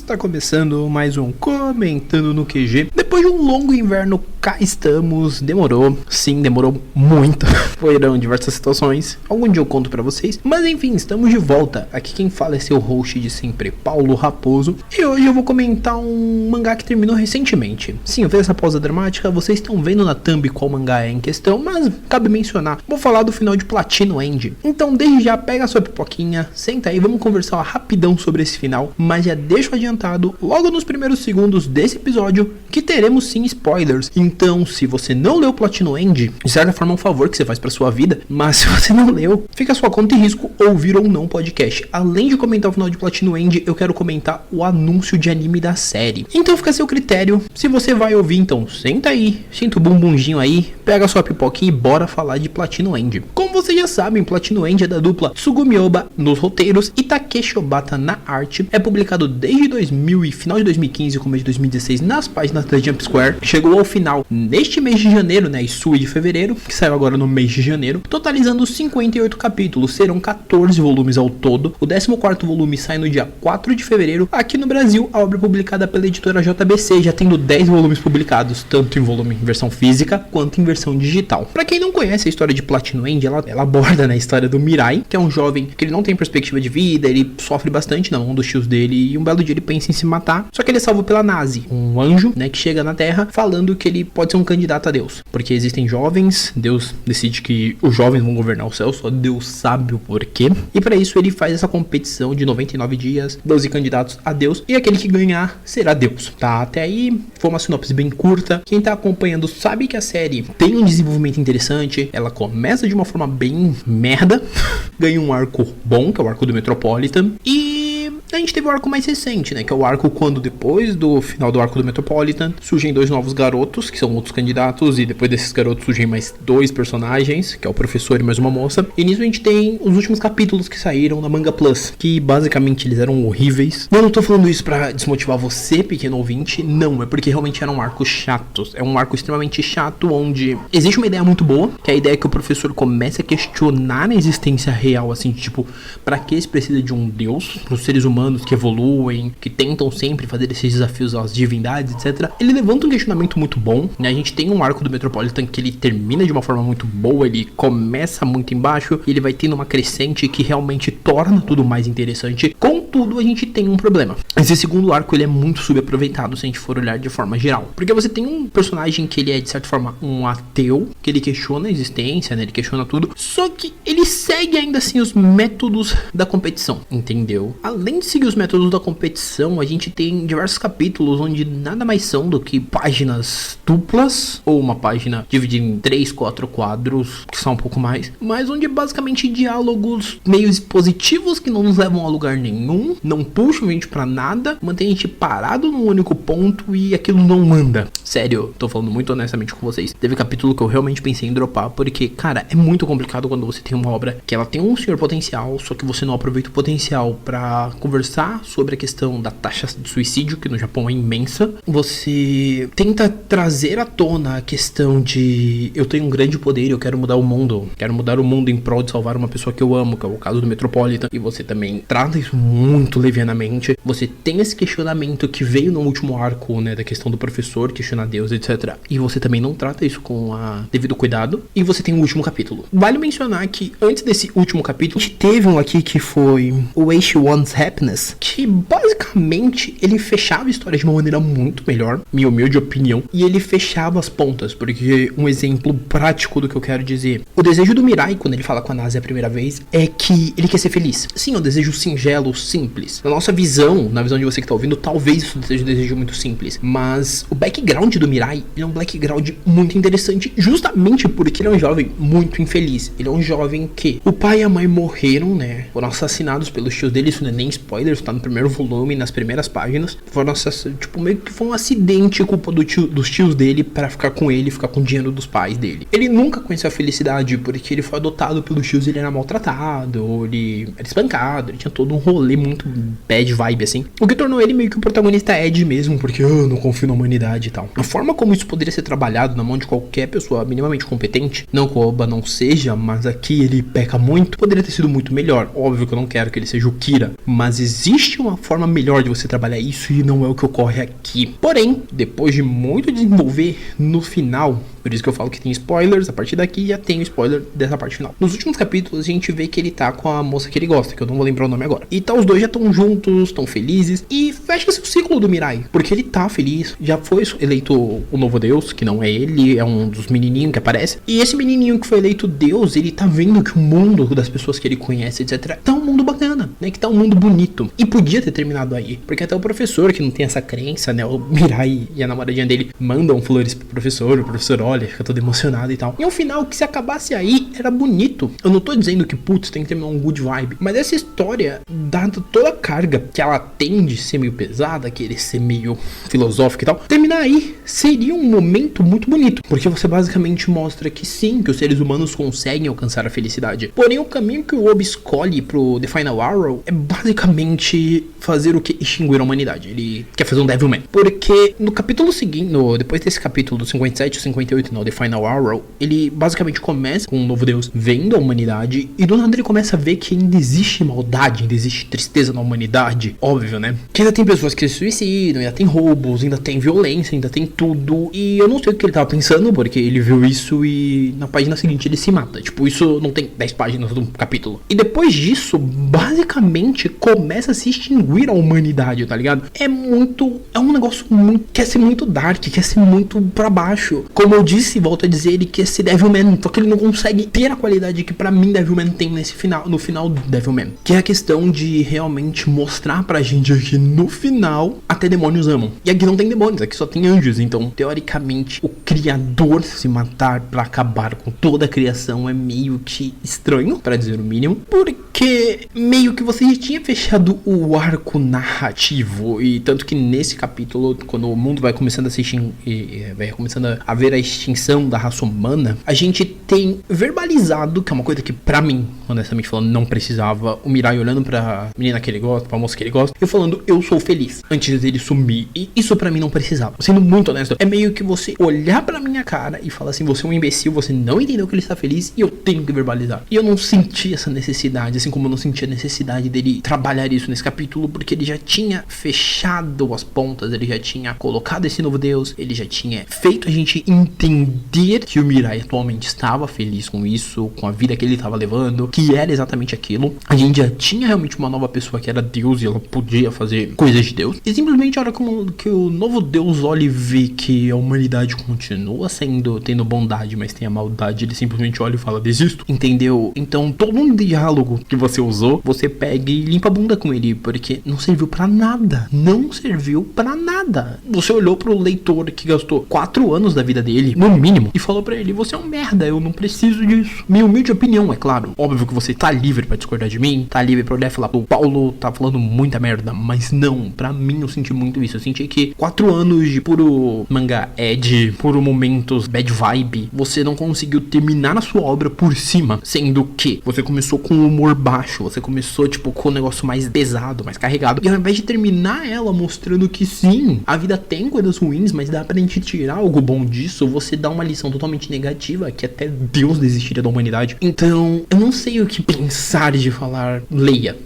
Tá começando mais um Comentando no QG. Depois de um longo inverno, cá estamos. Demorou, sim, demorou muito. Foram diversas situações. Algum dia eu conto pra vocês. Mas enfim, estamos de volta. Aqui quem fala é seu host de sempre, Paulo Raposo. E hoje eu vou comentar um mangá que terminou recentemente. Sim, eu fiz essa pausa dramática. Vocês estão vendo na thumb qual mangá é em questão, mas cabe mencionar. Vou falar do final de Platinum End. Então desde já pega a sua pipoquinha, senta aí, vamos conversar rapidão sobre esse final. Mas já deixo adiantado logo nos primeiros segundos desse episódio que teremos sim spoilers. Então se você não leu Platinum End, de certa forma é um favor que você faz pra sua vida. Mas se você não leu, fica a sua conta e risco ouvir ou não o podcast. Além de comentar o final de Platinum End, eu quero comentar o anúncio de anime da série. Então fica a seu critério. Se você vai ouvir, então senta aí, senta o bumbumzinho aí, pega a sua pipoquinha e bora falar de Platinum End. Como vocês já sabem, Platinum End é da dupla Tsugumi Ohba nos roteiros e Takeshi Obata na arte. É publicado desde final de 2015 começo de 2016 nas páginas da Jump Square. Chegou ao final neste mês de janeiro, né, e de fevereiro, que saiu agora no mês de janeiro, totalizando 58 capítulos. Serão 14 volumes ao todo. O 14º volume sai no dia 4 de fevereiro. Aqui no Brasil, a obra é publicada pela editora JBC, já tendo 10 volumes publicados, tanto em volume em versão física quanto em versão digital. Pra quem não conhece a história de Platinum End, ela aborda, né, a história do Mirai, que é um jovem que ele não tem perspectiva de vida, ele sofre bastante na mão dos tios dele, e um belo dia ele pensa em se matar, só que ele é salvo pela Nazi, um anjo, né, que chega na Terra falando que ele pode ser um candidato a Deus, porque existem jovens, Deus decide que os jovens vão governar o céu, só Deus sabe o porquê, e para isso ele faz essa competição de 99 dias, 12 candidatos a Deus, e aquele que ganhar será Deus, tá? Até aí foi uma sinopse bem curta. Quem tá acompanhando sabe que a série tem um desenvolvimento interessante, ela começa de uma forma bem merda, ganha um arco bom, que é o arco do Metropolitan, e a gente teve o arco mais recente, né, que é o arco quando depois do final do arco do Metropolitan surgem dois novos garotos, que são outros candidatos, e depois desses garotos surgem mais dois personagens, que é o professor e mais uma moça, e nisso a gente tem os últimos capítulos que saíram na Manga Plus, que basicamente eles eram horríveis. Eu não tô falando isso pra desmotivar você, pequeno ouvinte, não, é porque realmente eram arcos chatos, é um arco extremamente chato, onde existe uma ideia muito boa, que é a ideia que o professor começa a questionar a existência real, assim, tipo, pra que se precisa de um deus, pros seres humanos que evoluem, que tentam sempre fazer esses desafios às divindades, etc. Ele levanta um questionamento muito bom, né? A gente tem um arco do Metropolitan que ele termina de uma forma muito boa, ele começa muito embaixo e ele vai tendo uma crescente que realmente torna tudo mais interessante. Contudo, a gente tem um problema. Esse segundo arco ele é muito subaproveitado se a gente for olhar de forma geral, porque você tem um personagem que ele é de certa forma um ateu, que ele questiona a existência, né? Ele questiona tudo, só que ele segue ainda assim os métodos da competição, entendeu? Além de seguir os métodos da competição, a gente tem diversos capítulos onde nada mais são do que páginas duplas, ou uma página dividida em 3, 4 quadros, que são um pouco mais, mas onde basicamente diálogos meio expositivos que não nos levam a lugar nenhum, não puxam a gente pra nada, mantém a gente parado num único ponto e aquilo não anda. Sério, tô falando muito honestamente com vocês. Teve capítulo que eu realmente pensei em dropar, porque, cara, é muito complicado quando você tem uma obra que ela tem um senhor potencial, só que você não aproveita o potencial pra conversar sobre a questão da taxa de suicídio, que no Japão é imensa. Você tenta trazer à tona a questão de eu tenho um grande poder e eu quero mudar o mundo em prol de salvar uma pessoa que eu amo, que é o caso do Metropolitan, e você também trata isso muito levianamente. Você tem esse questionamento que veio no último arco, né, da questão do professor questionar Deus, etc, e você também não trata isso com a devido cuidado, e você tem o último capítulo. Vale mencionar que antes desse último capítulo, a gente teve um aqui que foi o Wish One's Happiness, que basicamente ele fechava a história de uma maneira muito melhor, minha humilde opinião, e ele fechava as pontas, porque um exemplo prático do que eu quero dizer, o desejo do Mirai, quando ele fala com a Nazi a primeira vez, é que ele quer ser feliz. Sim, é um desejo singelo, simples. Na nossa visão, na visão de você que tá ouvindo, talvez isso seja um desejo muito simples, mas o background do Mirai, ele é um background muito interessante, justamente porque ele é um jovem muito infeliz. Ele é um jovem que o pai e a mãe morreram, né, foram assassinados pelos tios dele, isso não é nem spoiler, tá no primeiro volume, nas primeiras páginas, foram tipo, meio que foi um acidente, culpa dos tios dele pra ficar com ele, ficar com o dinheiro dos pais dele. Ele nunca conheceu a felicidade, porque ele foi adotado pelos tios, ele era maltratado, ele era espancado, ele tinha todo um rolê muito bad vibe, assim. o que tornou ele meio que o protagonista Ed mesmo, porque eu não confio na humanidade e tal. A forma como isso poderia ser trabalhado na mão de qualquer pessoa minimamente competente, não que o Oba não seja, mas aqui ele peca muito, poderia ter sido muito melhor. Óbvio que eu não quero que ele seja o Kira, mas existe uma forma melhor de você trabalhar isso e não é o que ocorre aqui. Porém, depois de muito desenvolver, no final, por isso que eu falo que tem spoilers, a partir daqui já tem o spoiler dessa parte final. Nos últimos capítulos a gente vê que ele tá com a moça que ele gosta, que eu não vou lembrar o nome agora. E tá, os dois já estão juntos, estão felizes, e fecha-se o ciclo do Mirai, porque ele tá feliz, já foi eleito o novo deus, que não é ele, é um dos menininhos que aparece. E esse menininho que foi eleito deus, ele tá vendo que o mundo das pessoas que ele conhece, etc, tá um mundo bacana, né, que tá um mundo bonito. E podia ter terminado aí, porque até o professor, que não tem essa crença, né, o Mirai e a namoradinha dele mandam flores pro professor, o professor olha, fica todo emocionado e tal. E ao final, que se acabasse aí, era bonito. Eu não tô dizendo que, putz, tem que terminar um good vibe, mas essa história, dada toda a carga que ela tem de ser meio pesada, querer ser meio filosófica e tal, terminar aí seria um momento muito bonito, porque você basicamente mostra que sim, que os seres humanos conseguem alcançar a felicidade. Porém, o caminho que o Obi escolhe pro The Final Arrow é basicamente fazer o que? Extinguir a humanidade. Ele quer fazer um Devilman. Porque no capítulo seguinte, depois desse capítulo do 57 e 58, no The Final Arrow, ele basicamente começa com um novo deus vendo a humanidade, e do nada ele começa a ver que ainda existe maldade, ainda existe tristeza na humanidade. Óbvio, né? Que ainda tem pessoas que se suicidam, ainda tem roubos, ainda tem violência, ainda tem tudo. E eu não sei o que ele tava pensando, porque ele viu isso e na página seguinte ele se mata. Tipo, isso não tem 10 páginas do capítulo. E depois disso, basicamente começa a se extinguir a humanidade, tá ligado? É um negócio muito, quer ser muito dark, quer ser muito pra baixo. Como eu disse, volto a dizer, ele quer ser Devilman, só que ele não consegue ter a qualidade que pra mim Devilman tem no final do Devilman, que é a questão de realmente mostrar pra gente que no final até demônios amam. E aqui não tem demônios, aqui só tem anjos. Então, teoricamente, o criador se matar pra acabar com toda a criação é meio que estranho, pra dizer o mínimo, porque meio que você já tinha fechado o arco narrativo, e tanto que nesse capítulo, quando o mundo vai começando a se vai começando a ver a extinção da raça humana, a gente tem verbalizado, que é uma coisa que pra mim, honestamente falando, não precisava, o Mirai olhando pra menina que ele gosta, pra moça que ele gosta, e falando, eu sou feliz, antes dele sumir. E isso pra mim não precisava. Sendo muito honesto, é meio que você olhar pra minha cara e falar assim, você é um imbecil, você não entendeu que ele está feliz e eu tenho que verbalizar. E eu não senti essa necessidade, assim como eu não senti a necessidade dele trabalhar isso nesse capítulo, porque ele já tinha fechado as pontas, ele já tinha colocado esse novo deus, ele já tinha feito a gente entender que o Mirai atualmente estava feliz com isso, com a vida que ele estava levando, que era exatamente aquilo. A gente já tinha realmente uma nova pessoa que era Deus e ela podia fazer coisas de Deus. E simplesmente a hora que o novo Deus olha e vê que a humanidade continua tendo bondade, mas tem a maldade, ele simplesmente olha e fala, desisto. Entendeu? Então todo um diálogo que você usou, você pega e limpa a bunda com ele, porque não serviu pra nada. Não serviu pra nada. Você olhou pro leitor que gastou 4 anos da vida dele, no mínimo, e falou pra ele, você é um merda, eu não preciso disso. Minha humilde opinião, é claro. Óbvio que você tá livre pra discordar de mim, tá livre pra olhar e falar, o Paulo tá falando muita merda, mas não, pra mim eu senti muito isso. Eu senti que 4 anos de puro mangá Ed, puro momentos bad vibe, você não conseguiu terminar a sua obra por cima, sendo que você começou com um humor baixo, você começou tipo com um negócio mais pesado, mais carregado, e ao invés de terminar ela mostrando que sim, a vida tem coisas ruins, mas dá pra gente tirar algo bom disso, você dá uma lição totalmente negativa, que até Deus desistiria da humanidade. Então, eu não sei o que pensar de falar, leia.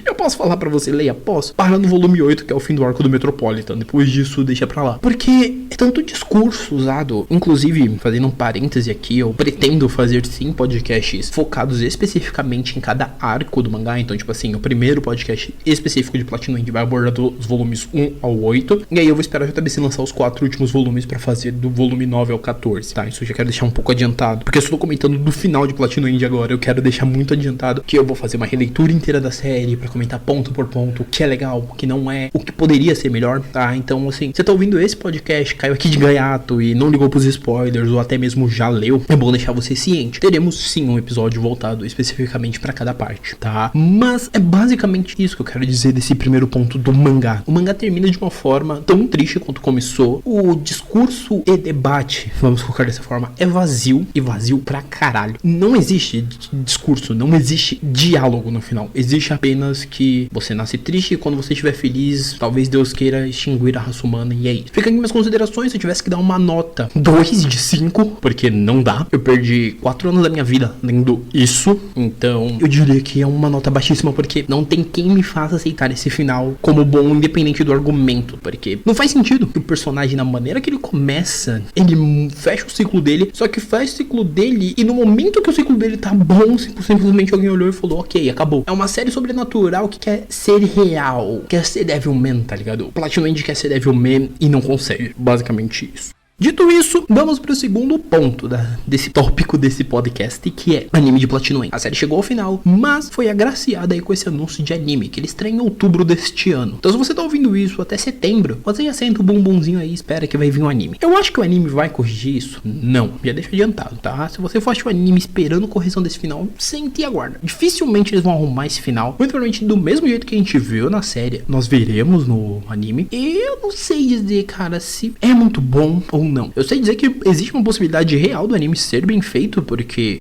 Eu posso falar pra você, leia, posso? Para no volume 8, que é o fim do arco do Metropolitan. Depois disso, deixa pra lá. Porque é tanto discurso usado. Inclusive, fazendo um parêntese aqui, eu pretendo fazer sim podcasts focados especificamente em cada arco do mangá. Então, tipo assim, o primeiro podcast específico de Platinum End vai abordar dos volumes 1 ao 8. E aí eu vou esperar a JBC lançar os 4 últimos volumes pra fazer do volume 9 ao 14, tá? Isso eu já quero deixar um pouco adiantado, porque eu só tô comentando do final de Platinum End agora. Eu quero deixar muito adiantado que eu vou fazer uma releitura inteira da série pra comentar ponto por ponto o que é legal, o que não é, o que poderia ser melhor, tá? Então, assim, você tá ouvindo esse podcast, caiu aqui de gaiato e não ligou pros spoilers, ou até mesmo já leu, é bom deixar você ciente. Teremos sim um episódio voltado especificamente pra cada parte, tá? Mas é basicamente isso que eu quero dizer desse primeiro ponto do mangá. O mangá termina de uma forma tão triste quanto começou. O discurso e debate, vamos colocar dessa forma, é vazio, e vazio pra caralho. Não existe discurso, não existe diálogo no final. Existe apenas apenas que você nasce triste e quando você estiver feliz, talvez Deus queira extinguir a raça humana e é isso. Fica aqui minhas considerações. Se eu tivesse que dar uma nota 2 de 5, porque não dá. Eu perdi 4 anos da minha vida lendo isso, então eu diria que é uma nota baixíssima, porque não tem quem me faça aceitar esse final como bom, independente do argumento, porque não faz sentido que o personagem, na maneira que ele começa, ele fecha o ciclo dele, só que fecha o ciclo dele e no momento que o ciclo dele tá bom, simplesmente alguém olhou e falou, ok, acabou. É uma série sobrenatural que quer ser real, quer ser Devilman, tá ligado? O Platinum quer ser Devilman e não consegue, basicamente isso. Dito isso, vamos para o segundo ponto desse tópico desse podcast, que é anime de Platinum. A série chegou ao final, mas foi agraciada aí com esse anúncio de anime, que ele estreia em outubro deste ano. Então se você tá ouvindo isso até setembro, você já senta o bumbumzinho aí e espera que vai vir um anime. Eu acho que o anime vai corrigir isso? Não, já deixa adiantado, tá? Se você for assistir o anime esperando correção desse final, sente e aguarda. Dificilmente eles vão arrumar esse final, muito provavelmente do mesmo jeito que a gente viu na série, nós veremos no anime. E eu não sei dizer, cara, se é muito bom ou não. Eu sei dizer que existe uma possibilidade real do anime ser bem feito, porque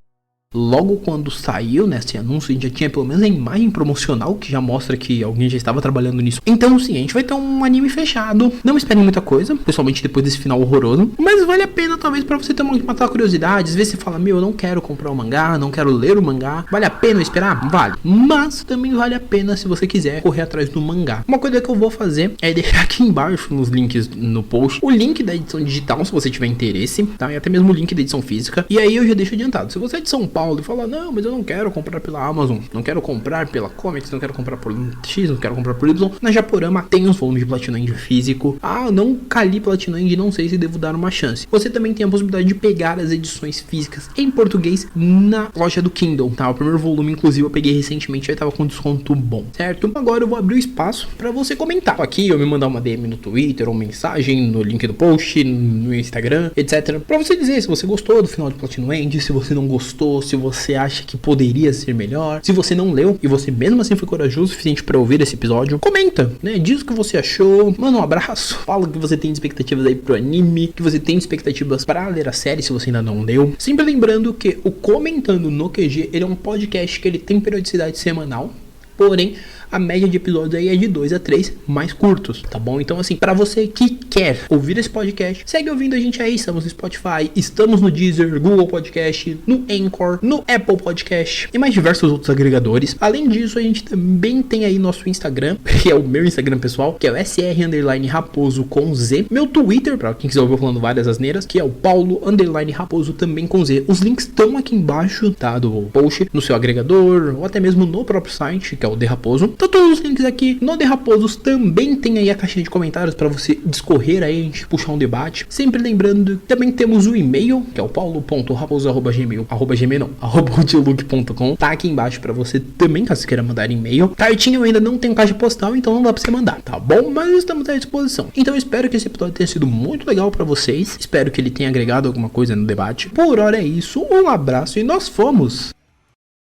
logo quando saiu, né, esse anúncio, a gente já tinha pelo menos a imagem promocional que já mostra que alguém já estava trabalhando nisso. Então sim, a gente vai ter um anime fechado. Não esperem muita coisa, pessoalmente depois desse final horroroso, mas vale a pena talvez pra você ter matar curiosidade. Às vezes você fala, meu, eu não quero comprar o mangá, não quero ler o mangá. Vale a pena esperar? Vale. Mas também vale a pena se você quiser correr atrás do mangá. Uma coisa que eu vou fazer é deixar aqui embaixo nos links no post o link da edição digital, se você tiver interesse, tá? E até mesmo o link da edição física. E aí eu já deixo adiantado. Se você é de São Paulo e fala, não, mas eu não quero comprar pela Amazon, não quero comprar pela Comics, não quero comprar por X, não quero comprar por Y, na Japorama tem os volumes de Platinum físico. Ah, não cali Platinum, não sei se devo dar uma chance. Você também tem a possibilidade de pegar as edições físicas em português na loja do Kindle, tá? O primeiro volume, inclusive, eu peguei recentemente, já tava com desconto bom, certo? Agora eu vou abrir o espaço pra você comentar aqui, ou me mandar uma DM no Twitter, ou mensagem no link do post, no Instagram, etc. Pra você dizer se você gostou do final de Platinum, se você não gostou, se você acha que poderia ser melhor. Se você não leu e você mesmo assim foi corajoso o suficiente para ouvir esse episódio, comenta, né? Diz o que você achou, manda um abraço, fala que você tem expectativas aí pro anime, que você tem expectativas para ler a série se você ainda não leu. Sempre lembrando que o Comentando no QG, ele é um podcast que ele tem periodicidade semanal, porém a média de episódios aí é de 2 a 3 mais curtos, tá bom? Então assim, pra você que quer ouvir esse podcast, segue ouvindo a gente aí, estamos no Spotify, estamos no Deezer, Google Podcast, no Anchor, no Apple Podcast e mais diversos outros agregadores. Além disso, a gente também tem aí nosso Instagram, que é o meu Instagram pessoal, que é o SR_Raposo com Z. Meu Twitter, pra quem quiser ouvir falando várias asneiras, que é o Paulo_Raposo também com Z. Os links estão aqui embaixo, tá? Do post, no seu agregador, ou até mesmo no próprio site, que é o The Raposo. Então todos os links aqui no The Raposos também tem aí a caixinha de comentários para você discorrer aí, a gente puxar um debate. Sempre lembrando que também temos o e-mail, que é o paulo.raposo@gmail.com. Tá aqui embaixo para você também, caso você queira mandar e-mail. Cartinha eu ainda não tenho caixa postal, então não dá para você mandar, tá bom? Mas estamos à disposição. Então eu espero que esse episódio tenha sido muito legal para vocês. Espero que ele tenha agregado alguma coisa no debate. Por hora é isso, um abraço e nós fomos!